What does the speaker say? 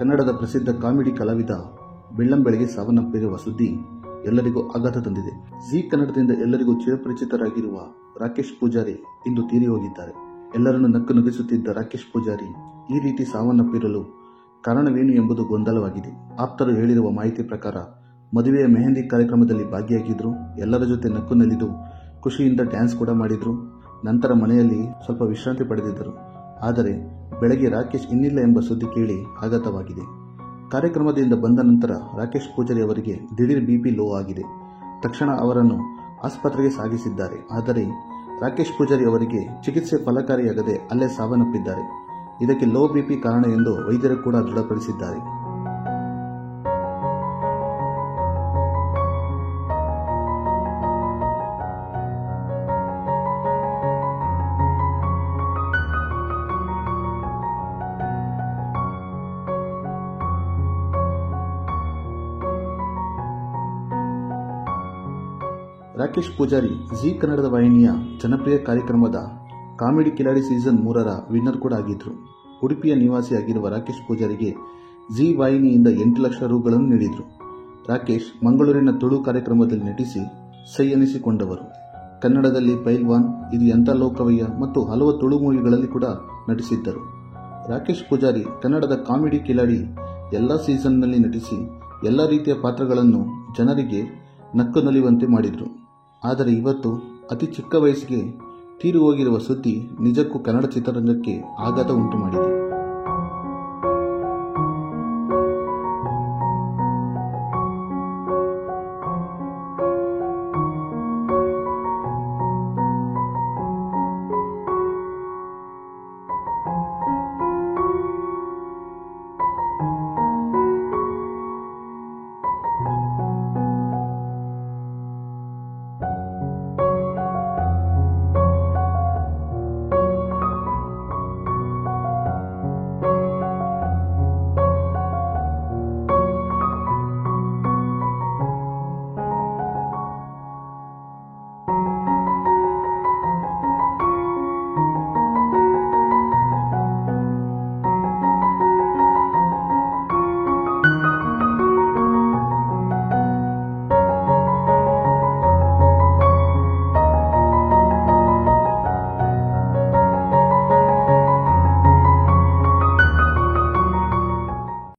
ಕನ್ನಡದ ಪ್ರಸಿದ್ಧ ಕಾಮಿಡಿ ಕಲಾವಿದ ಬೆಳ್ಳಂಬೆಳಗ್ಗೆ ಸಾವನ್ನಪ್ಪಿರುವ ಸುದ್ದಿ ಎಲ್ಲರಿಗೂ ಆಘಾತ ತಂದಿದೆ. ಜೀ ಕನ್ನಡದಿಂದ ಎಲ್ಲರಿಗೂ ಚಿರಪರಿಚಿತರಾಗಿರುವ ರಾಕೇಶ್ ಪೂಜಾರಿ ಇಂದು ತೀರಿ ಹೋಗಿದ್ದಾರೆ. ಎಲ್ಲರನ್ನು ನಕ್ಕು ನಗಿಸುತ್ತಿದ್ದ ರಾಕೇಶ್ ಪೂಜಾರಿ ಈ ರೀತಿ ಸಾವನ್ನಪ್ಪಿರಲು ಕಾರಣವೇನು ಎಂಬುದು ಗೊಂದಲವಾಗಿದೆ. ಆಪ್ತರು ಹೇಳಿರುವ ಮಾಹಿತಿ ಪ್ರಕಾರ ಮದುವೆಯ ಮೆಹಂದಿ ಕಾರ್ಯಕ್ರಮದಲ್ಲಿ ಭಾಗಿಯಾಗಿದ್ರು. ಎಲ್ಲರ ಜೊತೆ ನಕ್ಕು ನಲಿದು ಖುಷಿಯಿಂದ ಡ್ಯಾನ್ಸ್ ಕೂಡ ಮಾಡಿದ್ರು. ನಂತರ ಮನೆಯಲ್ಲಿ ಸ್ವಲ್ಪ ವಿಶ್ರಾಂತಿ ಪಡೆದಿದ್ದರು. ಆದರೆ ಬೆಳಗ್ಗೆ ರಾಕೇಶ್ ಇನ್ನಿಲ್ಲ ಎಂಬ ಸುದ್ದಿ ಕೇಳಿ ಆಘಾತವಾಗಿದೆ. ಕಾರ್ಯಕ್ರಮದಿಂದ ಬಂದ ನಂತರ ರಾಕೇಶ್ ಪೂಜಾರಿ ಅವರಿಗೆ ದಿಢೀರ್ ಬಿಪಿ ಲೋ ಆಗಿದೆ. ತಕ್ಷಣ ಅವರನ್ನು ಆಸ್ಪತ್ರೆಗೆ ಸಾಗಿಸಿದ್ದಾರೆ. ಆದರೆ ರಾಕೇಶ್ ಪೂಜಾರಿ ಅವರಿಗೆ ಚಿಕಿತ್ಸೆ ಫಲಕಾರಿಯಾಗದೆ ಅಲ್ಲೇ ಸಾವನ್ನಪ್ಪಿದ್ದಾರೆ. ಇದಕ್ಕೆ ಲೋ ಬಿಪಿ ಕಾರಣ ಎಂದು ವೈದ್ಯರು ಕೂಡ ದೃಢಪಡಿಸಿದ್ದಾರೆ. ರಾಕೇಶ್ ಪೂಜಾರಿ ಜೀ ಕನ್ನಡದ ವಾಹಿನಿಯ ಜನಪ್ರಿಯ ಕಾರ್ಯಕ್ರಮದ ಕಾಮಿಡಿ ಕಿಲಾಡಿ ಸೀಸನ್ 3ರ ವಿನ್ನರ್ ಕೂಡ ಆಗಿದ್ರು. ಉಡುಪಿಯ ನಿವಾಸಿಯಾಗಿರುವ ರಾಕೇಶ್ ಪೂಜಾರಿಗೆ ಜೀ ವಾಹಿನಿಯಿಂದ 8 ಲಕ್ಷ ರುಗಳನ್ನು ನೀಡಿದ್ರು. ರಾಕೇಶ್ ಮಂಗಳೂರಿನ ತುಳು ಕಾರ್ಯಕ್ರಮದಲ್ಲಿ ನಟಿಸಿ ಸೈ ಎನಿಸಿಕೊಂಡವರು. ಕನ್ನಡದಲ್ಲಿ ಪೈಲ್ವಾನ್, ಇದು ಎಂಥ ಲೋಕವಯ್ಯ ಮತ್ತು ಹಲವು ತುಳು ಮೂವಿಗಳಲ್ಲಿ ಕೂಡ ನಟಿಸಿದ್ದರು. ರಾಕೇಶ್ ಪೂಜಾರಿ ಕನ್ನಡದ ಕಾಮಿಡಿ ಕಿಲಾಡಿ ಎಲ್ಲ ಸೀಸನ್ನಲ್ಲಿ ನಟಿಸಿ ಎಲ್ಲ ರೀತಿಯ ಪಾತ್ರಗಳನ್ನು ಜನರಿಗೆ ನಕ್ಕು ನಲಿಯುವಂತೆ ಮಾಡಿದರು. ಆದರೆ ಇವತ್ತು ಅತಿ ಚಿಕ್ಕ ವಯಸ್ಸಿಗೆ ತೀರಿ ಹೋಗಿರುವ ಸುದ್ದಿ ನಿಜಕ್ಕೂ ಕನ್ನಡ ಚಿತ್ರರಂಗಕ್ಕೆ ಆಘಾತ ಉಂಟು ಮಾಡಿದೆ.